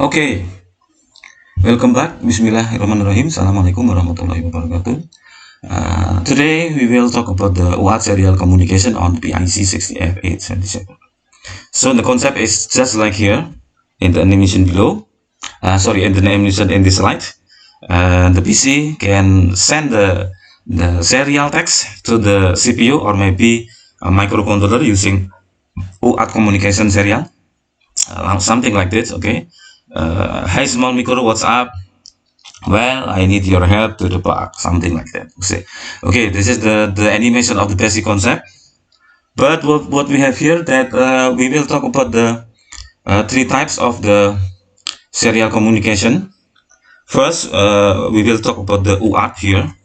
Okay, welcome back. Bismillahirrahmanirrahim. Assalamualaikum warahmatullahi wabarakatuh. Today we will talk about the UART serial communication on PIC 60F877. So the concept is just like here in the animation below. In the animation in this slide. The PC can send the serial text to the CPU or maybe a microcontroller using UART communication serial. Something like this, okay. Hi small micro, what's up? Well, I need your help to the park, something like that. Okay, this is the animation of the basic concept. But what we have here that we will talk about the three types of the serial communication. First, we will talk about the UART here,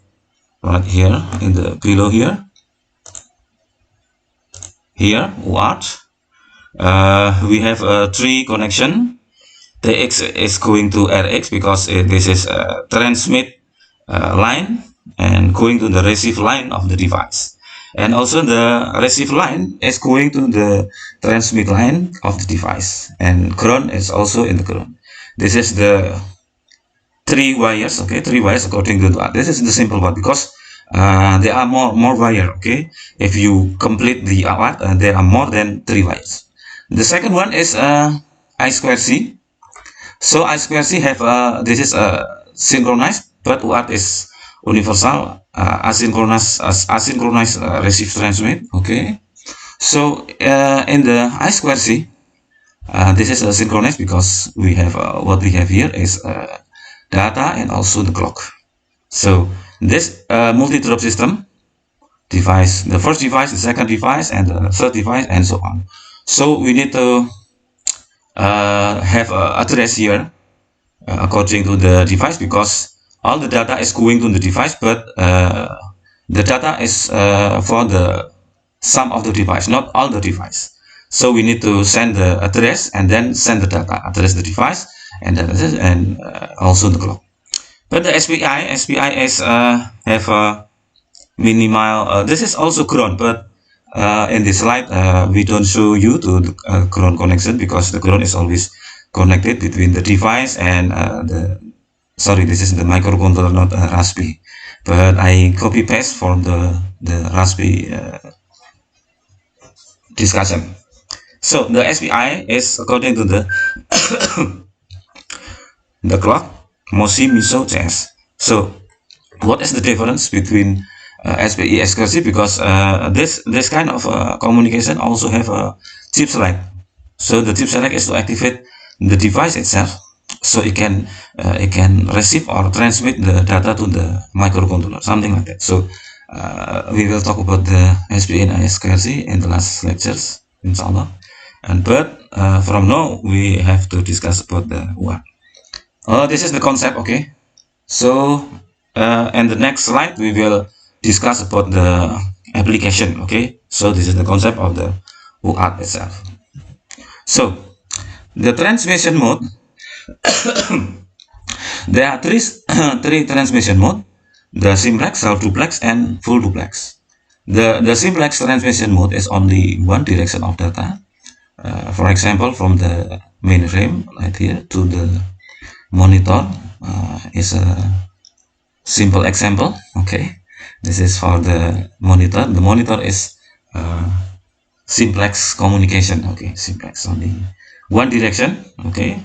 right here in the below here. Here, UART. We have a three connection. TX is going to RX because this is a transmit line and going to the receive line of the device. And also the receive line is going to the transmit line of the device. And ground is also in the ground. This is the three wires, okay, three wires according to that. This is the simple one because there are more wire, okay. If you complete the UART, there are more than three wires. The second one is I2C. So I2C have this is synchronized, but UART is universal, asynchronous receive transmit. Okay. So in the I2C, this is synchronous because we have what we have here is data and also the clock. So this multi-drop system device, the first device, the second device, and the third device, and so on. So we need to have a address here according to the device because all the data is going to the device, but the data is for the sum of the device, not all the device. So we need to send the address and then send the data, address the device, and then also the clock. But the SPI is have a minimal. This is also ground, but in this slide we don't show you to the ground connection because the ground is always connected between the device and this is the microcontroller, not Raspberry, but I copy paste from the Raspberry discussion. So the SPI is according to the the clock MOSI MISO CS. So what is the difference between SPI SQRC? Because this kind of communication also have a chip select. So the chip select is to activate the device itself, so it can receive or transmit the data to the microcontroller, something like that. So we will talk about the SPI and SQRC in the last lectures, inshallah. But from now we have to discuss about the UART. This is the concept, okay. So in the next slide we will discuss about the application, okay. So this is the concept of the UART itself. So the transmission mode, there are three transmission mode: the simplex, self duplex, and full duplex. The simplex transmission mode is only one direction of data. For example, from the mainframe right here to the monitor is a simple example, okay. This is for the monitor. The monitor is simplex communication, okay. Simplex only one direction, okay.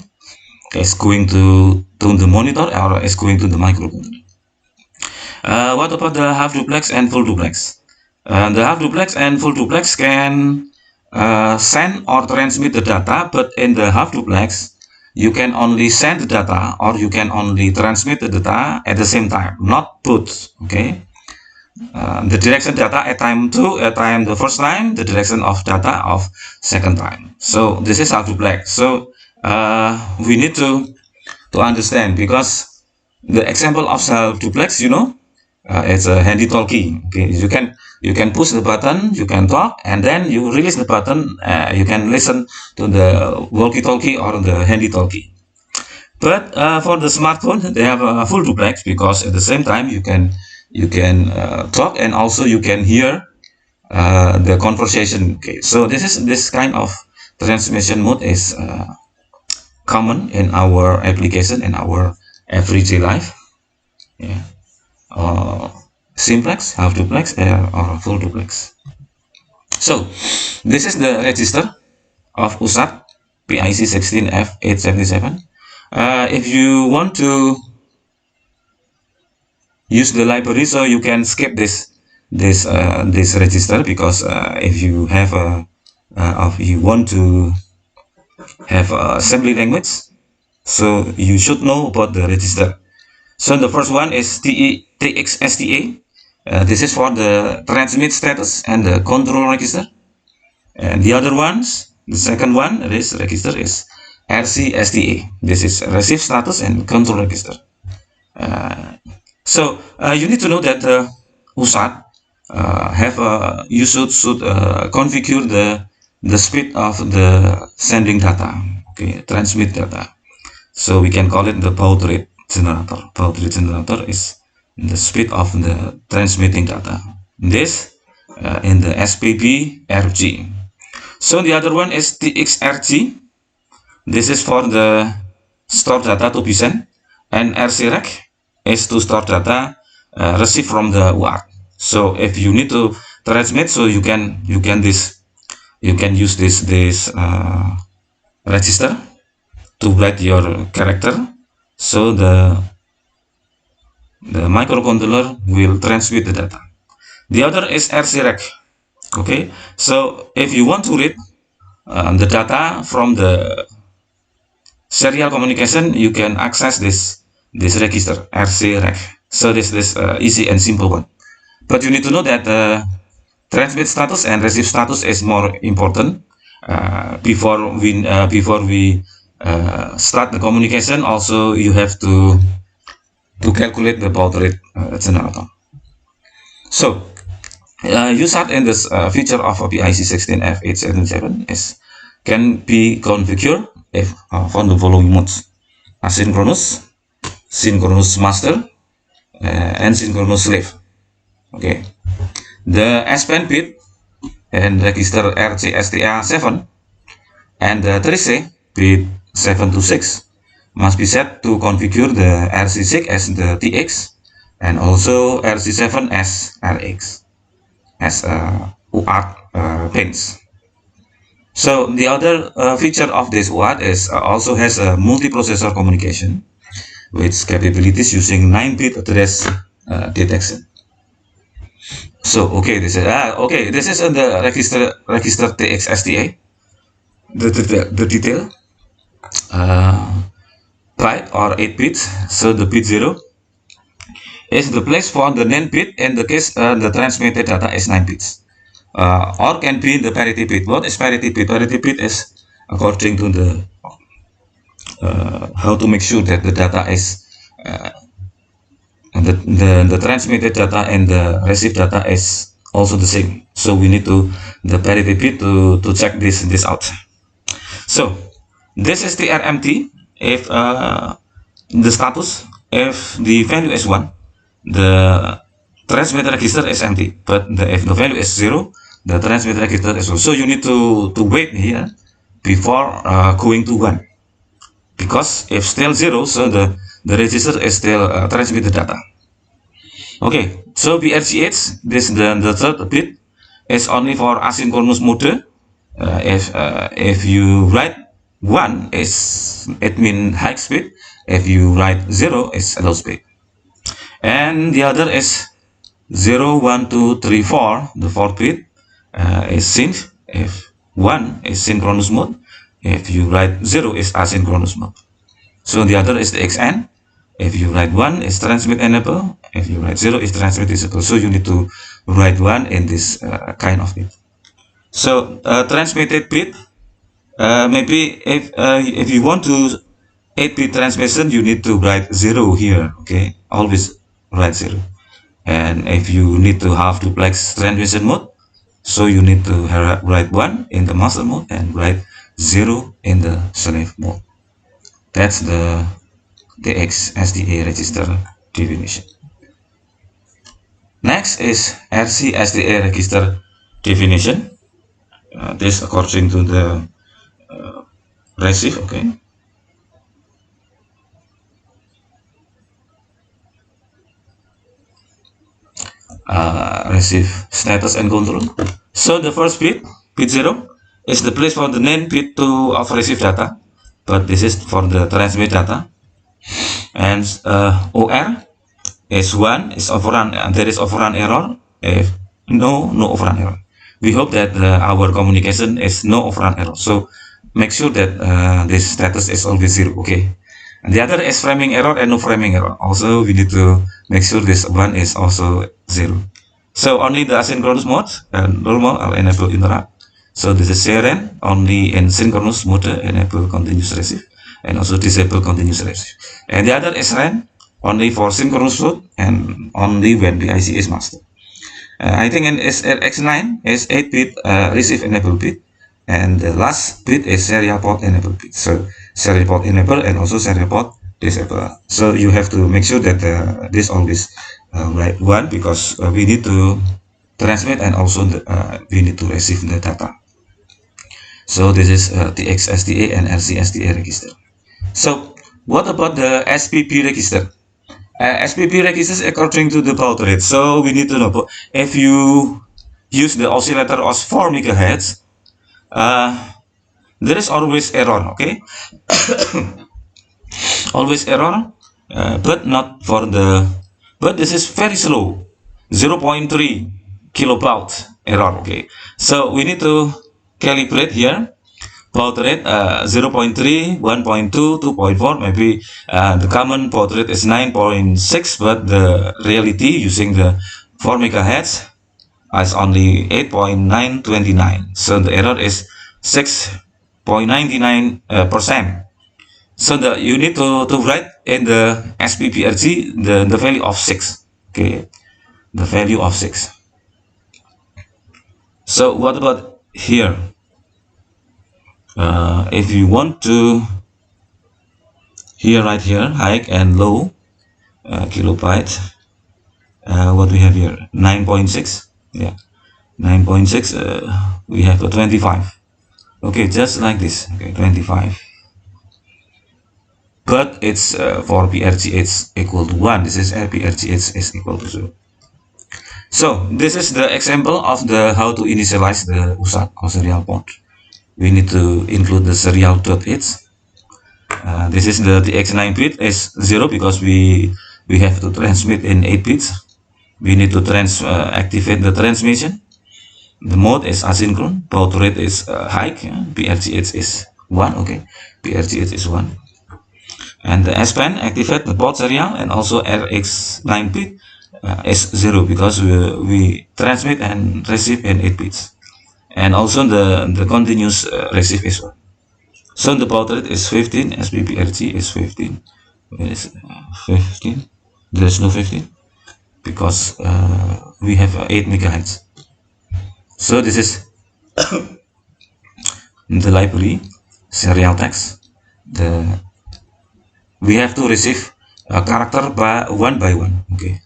It's going to the monitor or it's going to the microcontroller. What about the half duplex and full duplex? The half duplex and full duplex can send or transmit the data, but in the half duplex you can only send the data or you can only transmit the data at the same time, not both, okay. The direction data at time 2, at time the first time, the direction of data of second time. So this is half duplex. So we need to understand, because the example of self duplex, you know, it's a handy talkie, okay. You can push the button, you can talk, and then you release the button, you can listen to the walkie-talkie or the handy talkie. But for the smartphone, they have a full duplex, because at the same time you can talk and also you can hear the conversation. Okay, so this kind of transmission mode is common in our application, in our everyday life. Yeah. Simplex, half duplex, or full duplex. So this is the register of USART PIC 16F877. If you want to use the library, so you can skip this register, because if you have if you want to have assembly language, so you should know about the register. So the first one is TXSTA. This is for the transmit status and the control register. And the other ones, the second one, this register is RCSTA. This is receive status and control register. So you need to know that USART you should configure the speed of the sending data, okay, transmit data. So we can call it the baud rate generator. Baud rate generator is the speed of the transmitting data. This in the SPB RG. So the other one is TXRG. This is for the store data to be sent, and RCREC is to store data received from the UART. So if you need to transmit, so you can use this register to write your character, so the microcontroller will transmit the data. The other is RCREC. Okay, so if you want to read the data from the serial communication, you can access this register RCREC. So this easy and simple one. But you need to know that transmit status and receive status is more important before we start the communication. Also, you have to calculate the baud rate generator. So USART in this feature of PIC 16F877 can be configured if from the following modes: asynchronous, synchronous master, and synchronous slave. Okay, the S-band bit and register RCSTA7 and the 3C bit 726 must be set to configure the RC6 as the TX and also RC7 as RX as UART pins. So the other feature of this UART is also has a multiprocessor communication with capabilities using 9-bit address detection. So okay, this is the register TXSTA. The detail byte or 8 bits. So the bit 0 is the place for the NAND bit in the case the transmitted data is 9 bits. Or can be the parity bit. What is parity bit? Parity bit is according to the how to make sure that the data is the transmitted data and the received data is also the same. So we need to the parity bit to check this out. So this is the RMT. If the status, if the value is 1, the transmit register is empty. But if the value is 0, the transmit register is 0. So you need to wait here before going to 1. Because if still 0, so the register is still transmit the data. Okay, so BRGH, this the third bit is only for asynchronous mode. If you write 1 it means high speed. If you write 0 it's low speed. And the other is 0, 1, 2, 3, 4. The fourth bit is sync. If 1 is synchronous mode, if you write 0 is asynchronous mode. So the other is the XN. If you write 1 is transmit enable. If you write 0 is transmit disable. So you need to write 1 in this kind of bit. So transmitted bit, maybe if you want to 8-bit transmission, you need to write 0 here. Okay, always write 0. And if you need to have duplex transmission mode, so you need to write 1 in the master mode and write 0 in the slave mode. That's the TXSTA register definition. Next is RCSTA register definition. This according to the receive. Okay, receive status and control. So the first bit 0, is the place for the main bit to of receive data, but this is for the transmit data. And OR is 1, is overrun, there is overrun error. If no overrun error. We hope that our communication is no overrun error. So make sure that this status is always 0. Okay. And the other is framing error and no framing error. Also, we need to make sure this one is also 0. So only the asynchronous mode and normal are enable interrupt. So this is CRN, only in synchronous mode enable continuous receive, and also disable continuous receive. And the other is RAN, only for synchronous mode and only when the IC is master. I think in SRX9 is 8-bit receive enable bit, and the last bit is serial port enable bit. So serial port enable and also serial port disable. So you have to make sure that this always like 1, because we need to transmit and also we need to receive the data. So this is TX SDA and RC SDA register. So what about the SPP register? SPP registers according to the baud rate. So we need to know if you use the oscillator of 4 MHz, there is always error. Okay, always error, but not for the. But this is very slow, 0.3 kilobaud error. Okay, so we need to calibrate here. Baud rate 0.3, 1.2, 2.4, maybe the common baud rate is 9.6, but the reality using the 4 MHz is only 8.929. So the error is 6.99%. So you need to write in the SPPRG the value of 6. Okay, the value of 6. So what about here? If you want to right here high and low kilobyte, what we have here 9.6, yeah, 9.6, we have a 25. Okay, just like this. Okay, 25, but it's for PRGH equal to 1. This is PRGH is equal to 0. So this is the example of the how to initialize the USART or serial port. We need to include the serial.h. This is the TX9 bit is 0 because we have to transmit in 8 bits. We need to activate the transmission. The mode is asynchronous. Baud rate is high. PRGH is 1. Okay, PRGH is 1. And the S-Pen activate the baud serial, and also RX9 bit is 0 because we transmit and receive in 8 bits. And also the continuous receive is 1. So the baud rate is 15, SPPRG is 15. Where is 15? There is no 15 because we have 8 MHz. So this is the library serial text. We have to receive a character by one. Okay,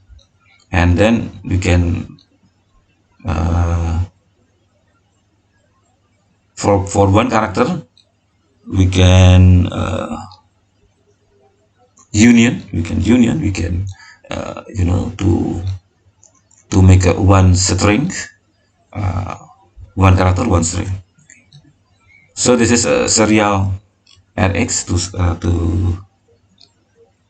and then we can for one character we can union, you know, to make a one string, one character, one string. So this is a serial RX to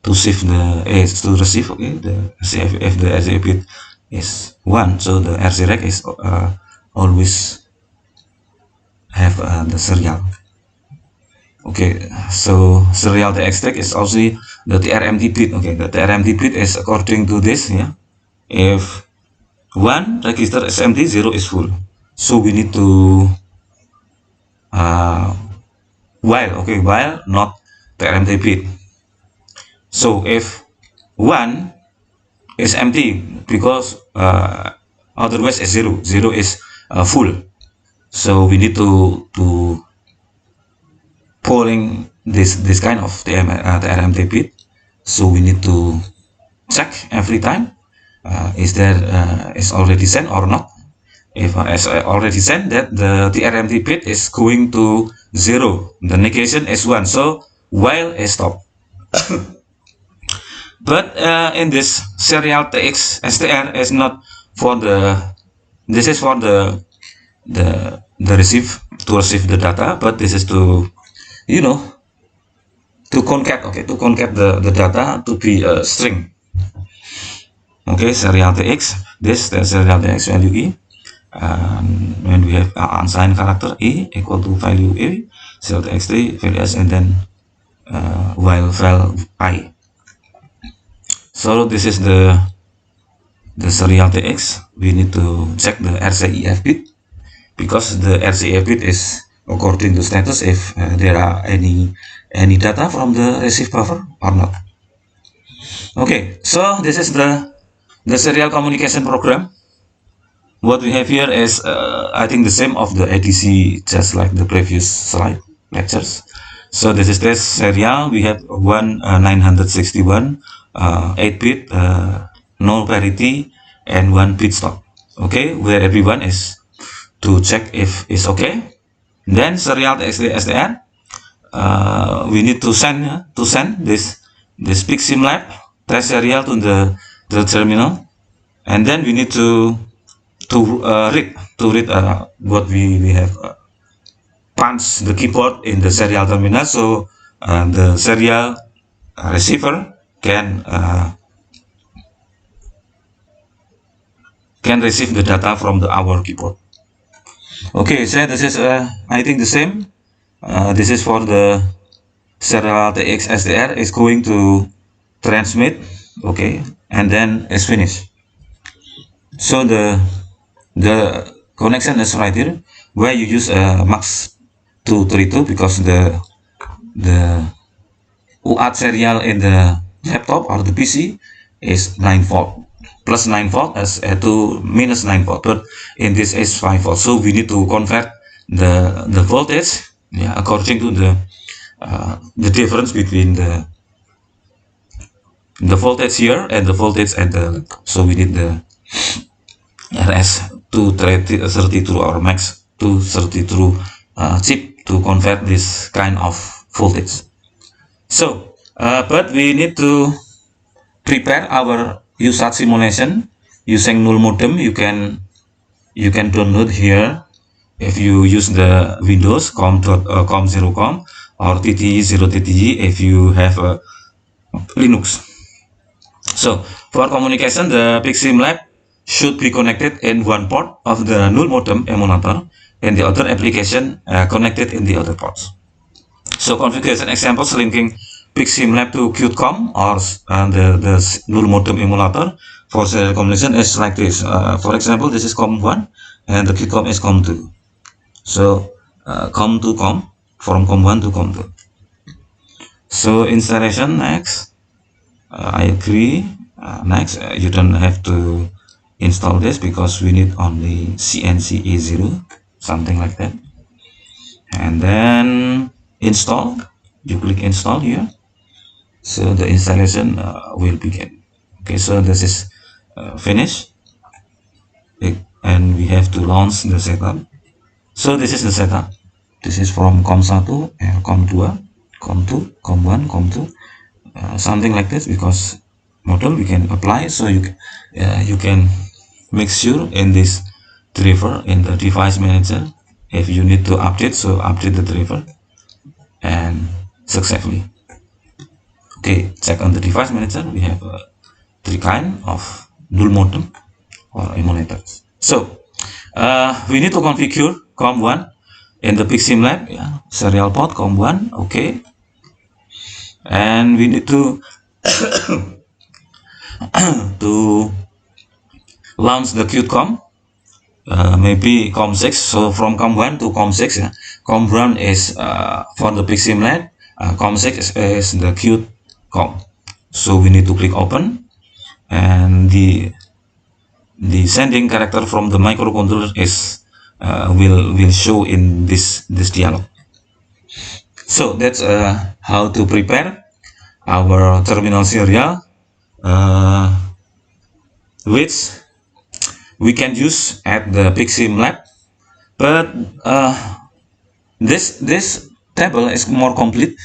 receive to receive. Okay, the if the RC bit is 1, so the RC rec is always have the serial. Okay, so serial TX tag is also the TRMD bit. Okay, the TRMD bit is according to this. Yeah, if 1 register is empty, 0 is full. So we need to while. Okay, while not TRMD bit. So if 1 is empty because otherwise is 0. 0 is full. So we need to polling this kind of TRMD bit. So we need to check every time is there is already sent or not. If is already sent, that the TRMD bit is going to 0. The negation is 1. So while is stop. But in this serial TX STR is not for the this is for the receive to receive the data, but this is to, you know, to concat, okay, to concat the data to be a string. Okay, serial tx, this the serial tx value e, when we have unsigned character e equal to value e, serial txt value s, and then while val I. So this is the serial tx. We need to check the RCEF bit, because the RCEF bit is according to status if there are any data from the receive buffer or not. Okay, so this is the serial communication program. What we have here is I think the same of the ADC, just like the previous slide lectures. So this is this serial. We have 961 8-bit no parity and 1 bit stop. Okay, where everyone is to check if it's okay. Then serial SDR, we need to send this PixSimLab test serial to the terminal, and then we need to read what we have punch the keyboard in the serial terminal, so the serial receiver can receive the data from our keyboard. Okay, so this is I think the same. This is for the serial TX SDR is going to transmit, okay, and then is finished. So the connection is right here, where you use MAX 232 because the UART serial in the laptop or the PC is 9 volt. Plus 9 volt as to minus 9 volt, but in this is 5 volt. So we need to convert the voltage, yeah, according to the difference between the voltage here and the voltage at the laptop. So we need the RS 232 or MAX 232 chip to convert this kind of voltage. So, but we need to prepare our USART simulation using null modem. You can download here if you use the Windows com0com or TTE0TTE if you have a Linux. So for communication, the PixSimLab should be connected in one port of the null modem emulator and the other application connected in the other ports. So configuration examples linking PixSimLab to QtCom or the null modem emulator for serial communication is like this. For example, this is COM1 and the QtCom is COM2. So COM to COM, from COM1 to COM2. So installation next. I agree. Next, you don't have to install this because we need only CNC A0, something like that. And then install. You click install here. So the installation will begin. Okay, so this is finished, and we have to launch the setup. So this is the setup. This is from COM1 and COM2, COM2, COM1, COM2, something like this, because model we can apply. So you can make sure in this driver in the device manager, if you need to update, so update the driver and successfully. Okay, check on the device manager. We have three kind of dual modem or emulators. So we need to configure COM1 in the PixSimLab, yeah, serial port COM1. Okay, and we need to to launch the QtCom, maybe COM6. So from COM1 to COM6, yeah. COM1 is for the PixSimLab, COM6 is the QtCom. So we need to click open, and the sending character from the microcontroller is will show in this dialog. So that's how to prepare our terminal serial, which we can use at the PixSimLab. But this table is more complete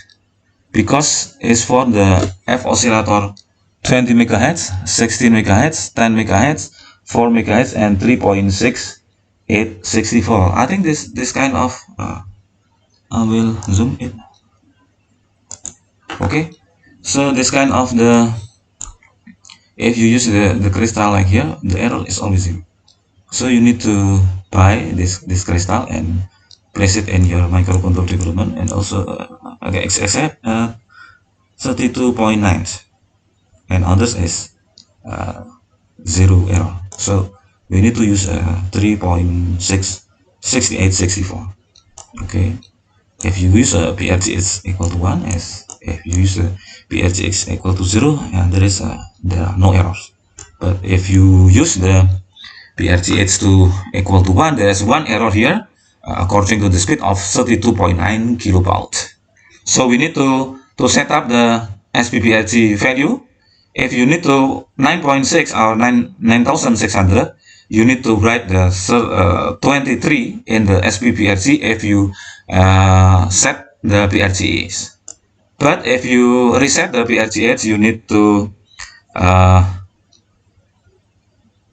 because it's for the F oscillator 20 MHz, 16 MHz, 10 MHz, 4 megahertz and 3.6864. I think this kind of I will zoom it. Okay, so this kind of if you use the crystal like here, the error is always zero. So you need to buy this crystal and place it in your microcontroller development, and also okay, except 32.9, and others is zero error. So we need to use 3.66864. Okay, if you use a PRGX equal to 1, as if you use a PRGX equal to 0, and there are no errors. But if you use the PRGX to equal to 1, there is one error here according to the speed of 32.9 kilobaud. So we need to set up the SPPRG value. If you need to 9.6 or 9600, you need to write the 23 in the SPPRG if you set the PRGs. But if you reset the PRGs, you need to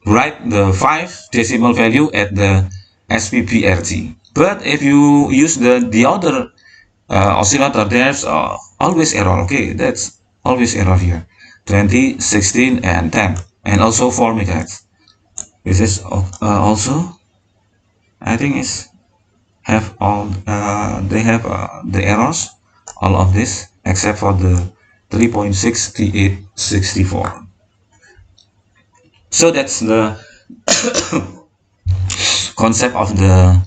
write the 5 decimal value at the SPPRG. But if you use the other oscillator, there's always error. Okay, that's always error here. 20, 16, and 10, and also 4 megahertz. This is also, I think, is have all they have the errors, all of this except for the 3.6864. So that's the concept of the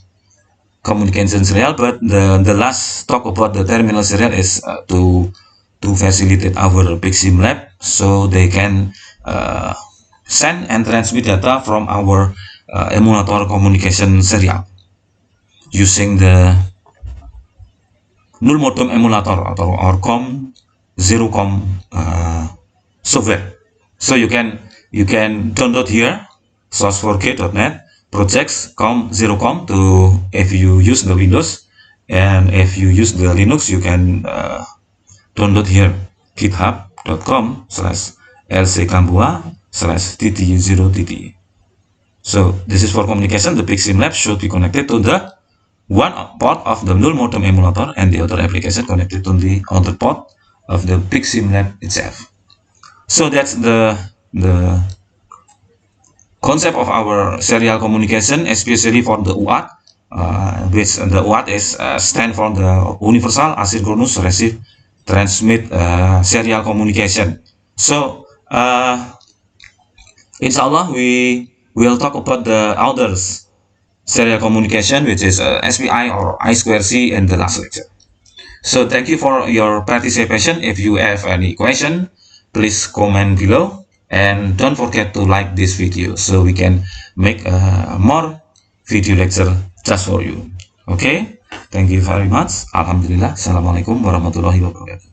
communication serial. But the last talk about the terminal serial is to facilitate our PIC-SIM lab, so they can send and transmit data from our emulator communication serial using the null modem emulator or COM, zero COM software. So you can download here source4k.net projects COM, zero COM to, if you use the Windows, and if you use the Linux, you can download here github.com/lckambua/ttu0tte. So this is for communication. The PIC-SIM lab should be connected to the one port of the null modem emulator, and the other application connected to the other port of the PIC-SIM lab itself. So that's the concept of our serial communication, especially for the UART, which the UART is stand for the Universal Asynchronous Receive Transmit serial communication. So inshallah we will talk about the others serial communication, which is SPI or I2C, in the last lecture. So thank you for your participation. If you have any question, please comment below, and don't forget to like this video so we can make more video lecture just for you. Okay, thank you very much. Alhamdulillah. Assalamualaikum warahmatullahi wabarakatuh.